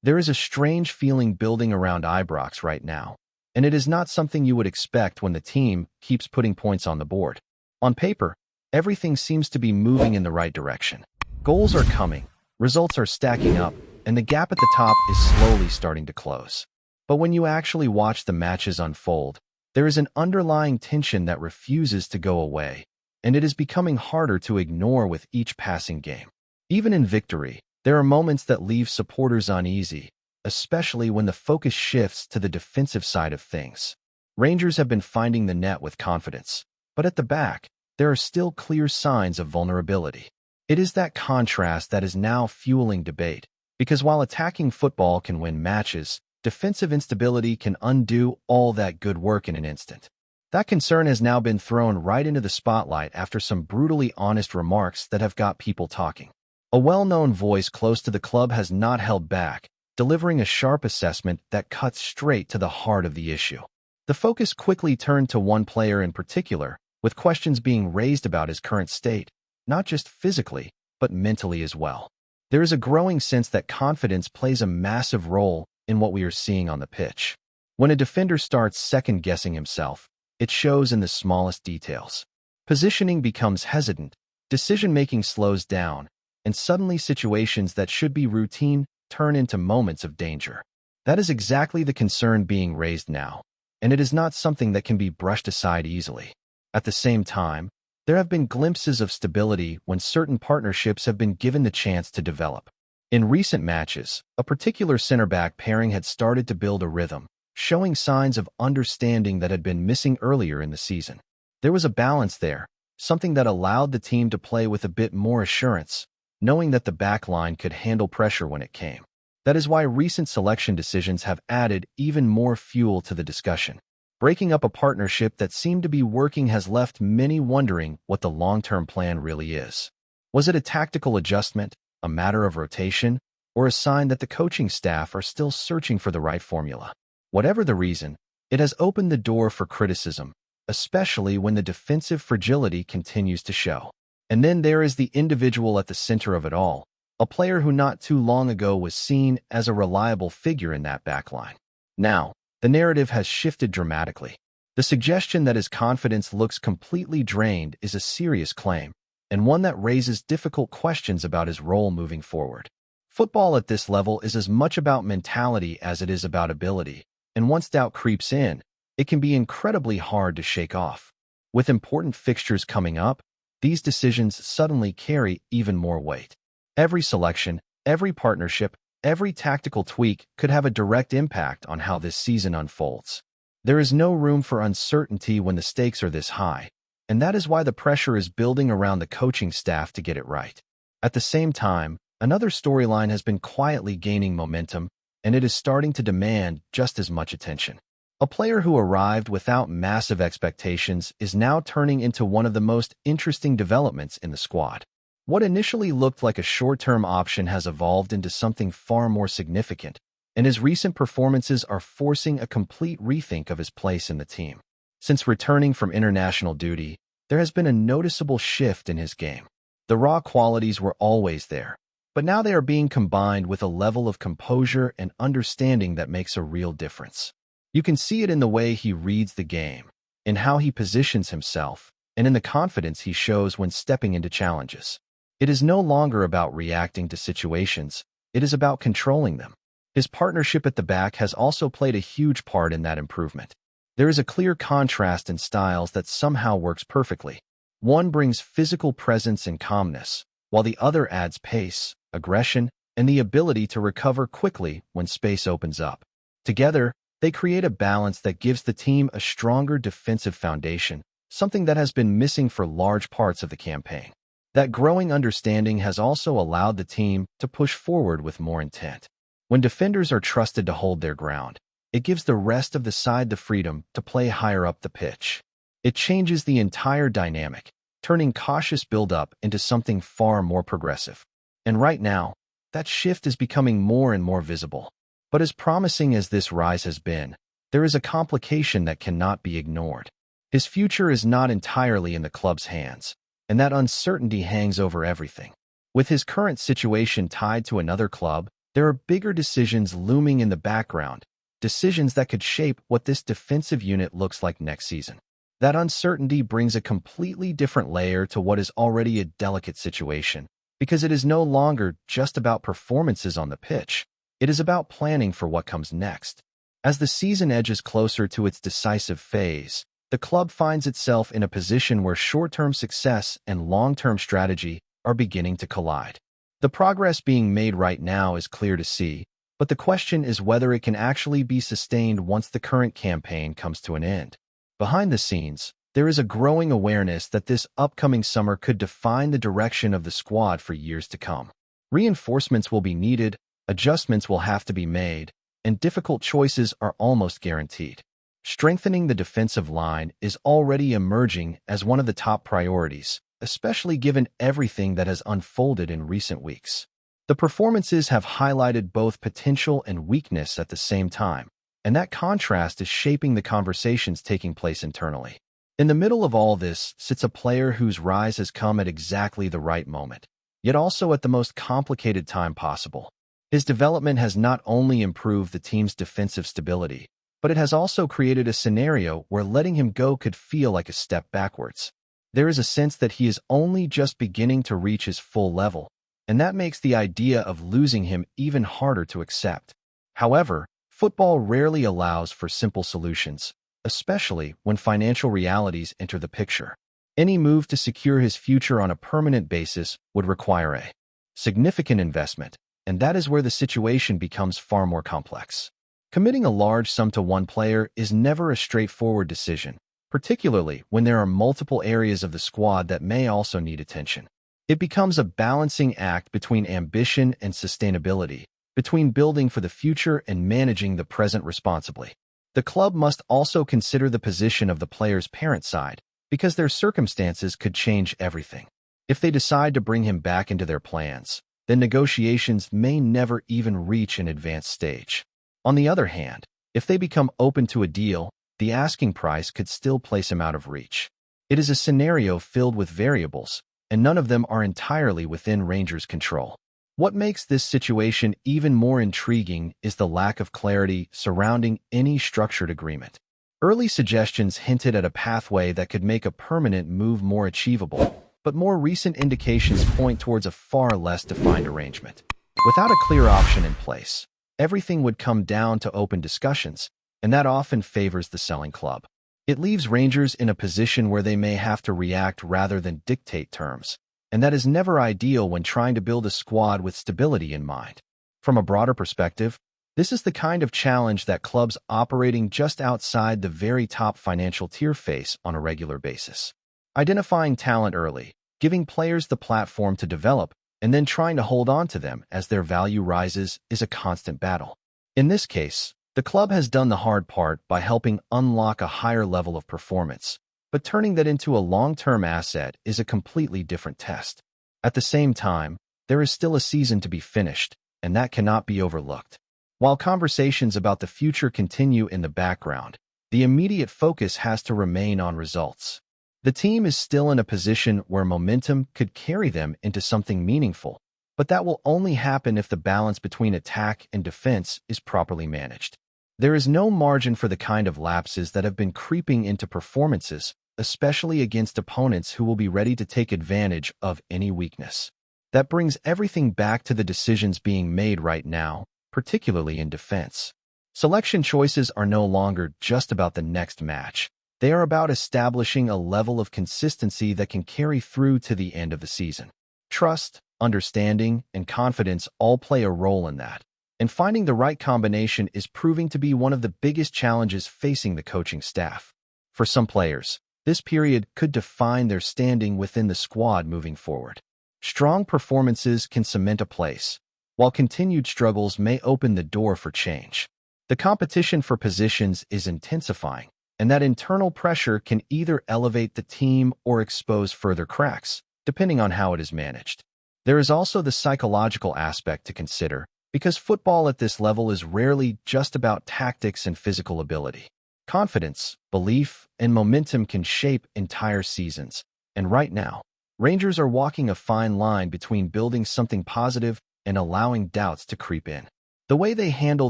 There is a strange feeling building around Ibrox right now, and it is not something you would expect when the team keeps putting points on the board. On paper, everything seems to be moving in the right direction. Goals are coming, results are stacking up, and the gap at the top is slowly starting to close. But when you actually watch the matches unfold, there is an underlying tension that refuses to go away, and it is becoming harder to ignore with each passing game. Even in victory, there are moments that leave supporters uneasy, especially when the focus shifts to the defensive side of things. Rangers have been finding the net with confidence, but at the back, there are still clear signs of vulnerability. It is that contrast that is now fueling debate, because while attacking football can win matches, defensive instability can undo all that good work in an instant. That concern has now been thrown right into the spotlight after some brutally honest remarks that have got people talking. A well-known voice close to the club has not held back, delivering a sharp assessment that cuts straight to the heart of the issue. The focus quickly turned to one player in particular, with questions being raised about his current state, not just physically, but mentally as well. There is a growing sense that confidence plays a massive role in what we are seeing on the pitch. When a defender starts second-guessing himself, it shows in the smallest details. Positioning becomes hesitant, decision-making slows down, and suddenly situations that should be routine turn into moments of danger. That is exactly the concern being raised now, and it is not something that can be brushed aside easily. At the same time, there have been glimpses of stability when certain partnerships have been given the chance to develop. In recent matches, a particular center-back pairing had started to build a rhythm, showing signs of understanding that had been missing earlier in the season. There was a balance there, something that allowed the team to play with a bit more assurance, knowing that the back line could handle pressure when it came. That is why recent selection decisions have added even more fuel to the discussion. Breaking up a partnership that seemed to be working has left many wondering what the long-term plan really is. Was it a tactical adjustment, a matter of rotation, or a sign that the coaching staff are still searching for the right formula? Whatever the reason, it has opened the door for criticism, especially when the defensive fragility continues to show. And then there is the individual at the center of it all, a player who not too long ago was seen as a reliable figure in that backline. Now, the narrative has shifted dramatically. The suggestion that his confidence looks completely drained is a serious claim, and one that raises difficult questions about his role moving forward. Football at this level is as much about mentality as it is about ability, and once doubt creeps in, it can be incredibly hard to shake off. With important fixtures coming up, these decisions suddenly carry even more weight. Every selection, every partnership, every tactical tweak could have a direct impact on how this season unfolds. There is no room for uncertainty when the stakes are this high, and that is why the pressure is building around the coaching staff to get it right. At the same time, another storyline has been quietly gaining momentum, and it is starting to demand just as much attention. A player who arrived without massive expectations is now turning into one of the most interesting developments in the squad. What initially looked like a short-term option has evolved into something far more significant, and his recent performances are forcing a complete rethink of his place in the team. Since returning from international duty, there has been a noticeable shift in his game. The raw qualities were always there, but now they are being combined with a level of composure and understanding that makes a real difference. You can see it in the way he reads the game, in how he positions himself, and in the confidence he shows when stepping into challenges. It is no longer about reacting to situations, it is about controlling them. His partnership at the back has also played a huge part in that improvement. There is a clear contrast in styles that somehow works perfectly. One brings physical presence and calmness, while the other adds pace, aggression, and the ability to recover quickly when space opens up. Together, they create a balance that gives the team a stronger defensive foundation, something that has been missing for large parts of the campaign. That growing understanding has also allowed the team to push forward with more intent. When defenders are trusted to hold their ground, it gives the rest of the side the freedom to play higher up the pitch. It changes the entire dynamic, turning cautious build-up into something far more progressive. And right now, that shift is becoming more and more visible. But as promising as this rise has been, there is a complication that cannot be ignored. His future is not entirely in the club's hands, and that uncertainty hangs over everything. With his current situation tied to another club, There are bigger decisions looming in the background, decisions that could shape what this defensive unit looks like next season. That uncertainty brings a completely different layer to what is already a delicate situation, because it is no longer just about performances on the pitch. It is about planning for what comes next. As the season edges closer to its decisive phase, the club finds itself in a position where short-term success and long-term strategy are beginning to collide. The progress being made right now is clear to see, but the question is whether it can actually be sustained once the current campaign comes to an end. Behind the scenes, there is a growing awareness that this upcoming summer could define the direction of the squad for years to come. Reinforcements will be needed, adjustments will have to be made, and difficult choices are almost guaranteed. Strengthening the defensive line is already emerging as one of the top priorities, especially given everything that has unfolded in recent weeks. The performances have highlighted both potential and weakness at the same time, and that contrast is shaping the conversations taking place internally. In the middle of all this sits a player whose rise has come at exactly the right moment, yet also at the most complicated time possible. His development has not only improved the team's defensive stability, but it has also created a scenario where letting him go could feel like a step backwards. There is a sense that he is only just beginning to reach his full level, and that makes the idea of losing him even harder to accept. However, football rarely allows for simple solutions, especially when financial realities enter the picture. Any move to secure his future on a permanent basis would require a significant investment, and that is where the situation becomes far more complex. Committing a large sum to one player is never a straightforward decision, particularly when there are multiple areas of the squad that may also need attention. It becomes a balancing act between ambition and sustainability, between building for the future and managing the present responsibly. The club must also consider the position of the player's parent side, because their circumstances could change everything. If they decide to bring him back into their plans, then negotiations may never even reach an advanced stage. On the other hand, if they become open to a deal, the asking price could still place him out of reach. It is a scenario filled with variables, and none of them are entirely within Rangers' control. What makes this situation even more intriguing is the lack of clarity surrounding any structured agreement. Early suggestions hinted at a pathway that could make a permanent move more achievable, but more recent indications point towards a far less defined arrangement. Without a clear option in place, everything would come down to open discussions, and that often favors the selling club. It leaves Rangers in a position where they may have to react rather than dictate terms, and that is never ideal when trying to build a squad with stability in mind. From a broader perspective, this is the kind of challenge that clubs operating just outside the very top financial tier face on a regular basis. Identifying talent early, giving players the platform to develop, and then trying to hold on to them as their value rises is a constant battle. In this case, the club has done the hard part by helping unlock a higher level of performance, but turning that into a long-term asset is a completely different test. At the same time, there is still a season to be finished, and that cannot be overlooked. While conversations about the future continue in the background, the immediate focus has to remain on results. The team is still in a position where momentum could carry them into something meaningful, but that will only happen if the balance between attack and defense is properly managed. There is no margin for the kind of lapses that have been creeping into performances, especially against opponents who will be ready to take advantage of any weakness. That brings everything back to the decisions being made right now, particularly in defense. Selection choices are no longer just about the next match. They are about establishing a level of consistency that can carry through to the end of the season. Trust, understanding, and confidence all play a role in that, and finding the right combination is proving to be one of the biggest challenges facing the coaching staff. For some players, this period could define their standing within the squad moving forward. Strong performances can cement a place, while continued struggles may open the door for change. The competition for positions is intensifying, and that internal pressure can either elevate the team or expose further cracks, depending on how it is managed. There is also the psychological aspect to consider, because football at this level is rarely just about tactics and physical ability. Confidence, belief, and momentum can shape entire seasons, and right now, Rangers are walking a fine line between building something positive and allowing doubts to creep in. The way they handle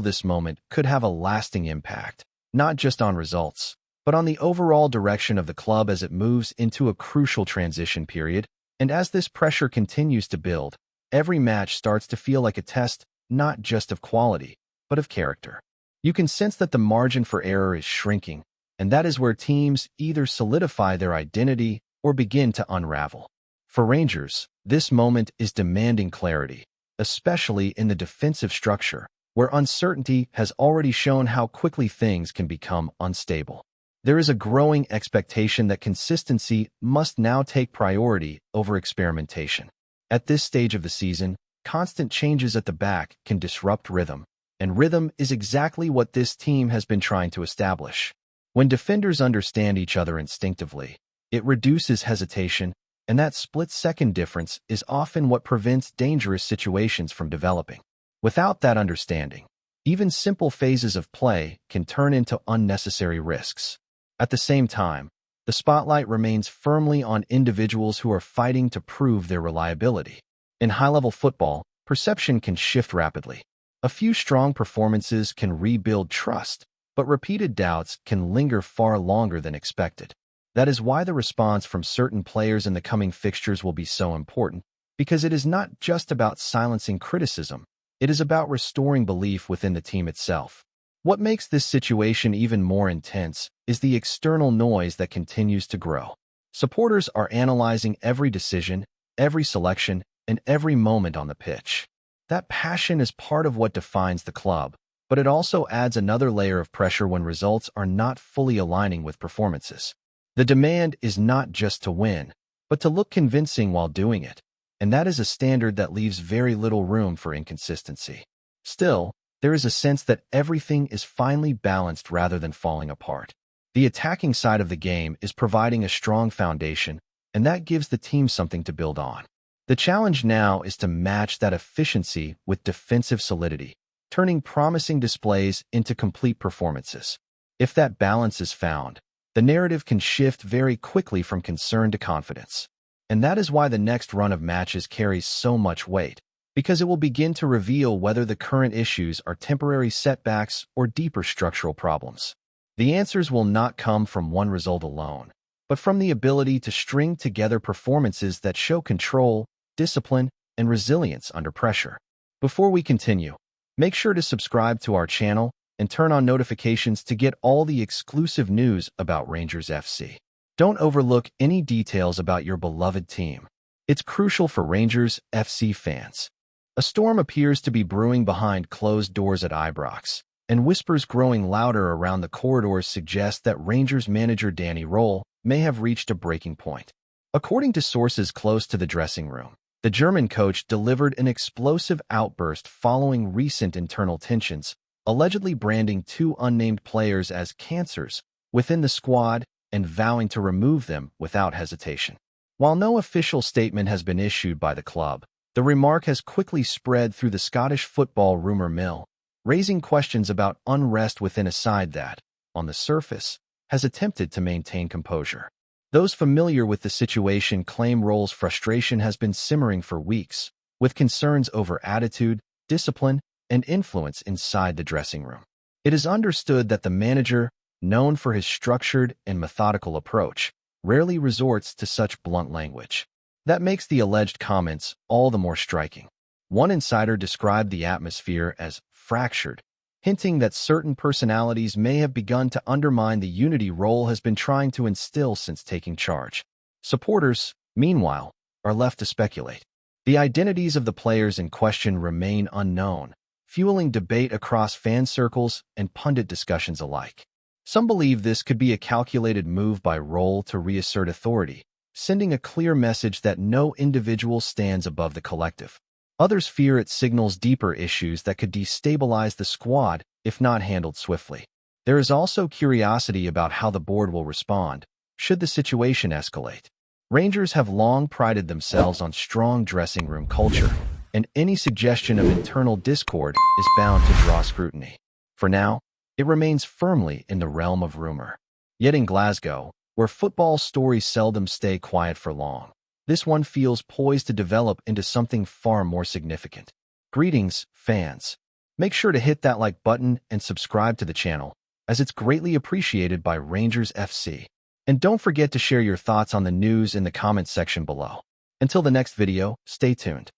this moment could have a lasting impact, not just on results, but on the overall direction of the club as it moves into a crucial transition period. And as this pressure continues to build, every match starts to feel like a test not just of quality, but of character. You can sense that the margin for error is shrinking, and that is where teams either solidify their identity or begin to unravel. For Rangers, this moment is demanding clarity, especially in the defensive structure, where uncertainty has already shown how quickly things can become unstable. There is a growing expectation that consistency must now take priority over experimentation. At this stage of the season, constant changes at the back can disrupt rhythm, and rhythm is exactly what this team has been trying to establish. When defenders understand each other instinctively, it reduces hesitation, and that split-second difference is often what prevents dangerous situations from developing. Without that understanding, even simple phases of play can turn into unnecessary risks. At the same time, the spotlight remains firmly on individuals who are fighting to prove their reliability. In high-level football, perception can shift rapidly. A few strong performances can rebuild trust, but repeated doubts can linger far longer than expected. That is why the response from certain players in the coming fixtures will be so important, because it is not just about silencing criticism, it is about restoring belief within the team itself. What makes this situation even more intense is the external noise that continues to grow. Supporters are analyzing every decision, every selection, and every moment on the pitch. That passion is part of what defines the club, but it also adds another layer of pressure when results are not fully aligning with performances. The demand is not just to win, but to look convincing while doing it, and that is a standard that leaves very little room for inconsistency. Still, there is a sense that everything is finally balanced rather than falling apart. The attacking side of the game is providing a strong foundation, and that gives the team something to build on. The challenge now is to match that efficiency with defensive solidity, turning promising displays into complete performances. If that balance is found, the narrative can shift very quickly from concern to confidence. And that is why the next run of matches carries so much weight, because it will begin to reveal whether the current issues are temporary setbacks or deeper structural problems. The answers will not come from one result alone, but from the ability to string together performances that show control, discipline, and resilience under pressure. Before we continue, make sure to subscribe to our channel and turn on notifications to get all the exclusive news about Rangers FC. Don't overlook any details about your beloved team. It's crucial for Rangers FC fans. A storm appears to be brewing behind closed doors at Ibrox, and whispers growing louder around the corridors suggest that Rangers manager Danny ROHL may have reached a breaking point. According to sources close to the dressing room, the German coach delivered an explosive outburst following recent internal tensions, allegedly branding two unnamed players as cancers within the squad and vowing to remove them without hesitation. While no official statement has been issued by the club, the remark has quickly spread through the Scottish football rumour mill, raising questions about unrest within a side that, on the surface, has attempted to maintain composure. Those familiar with the situation claim ROHL's frustration has been simmering for weeks, with concerns over attitude, discipline, and influence inside the dressing room. It is understood that the manager, known for his structured and methodical approach, rarely resorts to such blunt language. That makes the alleged comments all the more striking. One insider described the atmosphere as fractured, hinting that certain personalities may have begun to undermine the unity ROHL has been trying to instill since taking charge. Supporters, meanwhile, are left to speculate. The identities of the players in question remain unknown, fueling debate across fan circles and pundit discussions alike. Some believe this could be a calculated move by ROHL to reassert authority, sending a clear message that no individual stands above the collective. Others fear it signals deeper issues that could destabilize the squad if not handled swiftly. There is also curiosity about how the board will respond, should the situation escalate. Rangers have long prided themselves on strong dressing room culture, and any suggestion of internal discord is bound to draw scrutiny. For now, it remains firmly in the realm of rumor. Yet in Glasgow, where football stories seldom stay quiet for long, this one feels poised to develop into something far more significant. Greetings, fans. Make sure to hit that like button and subscribe to the channel, as it's greatly appreciated by Rangers FC. And don't forget to share your thoughts on the news in the comments section below. Until the next video, stay tuned.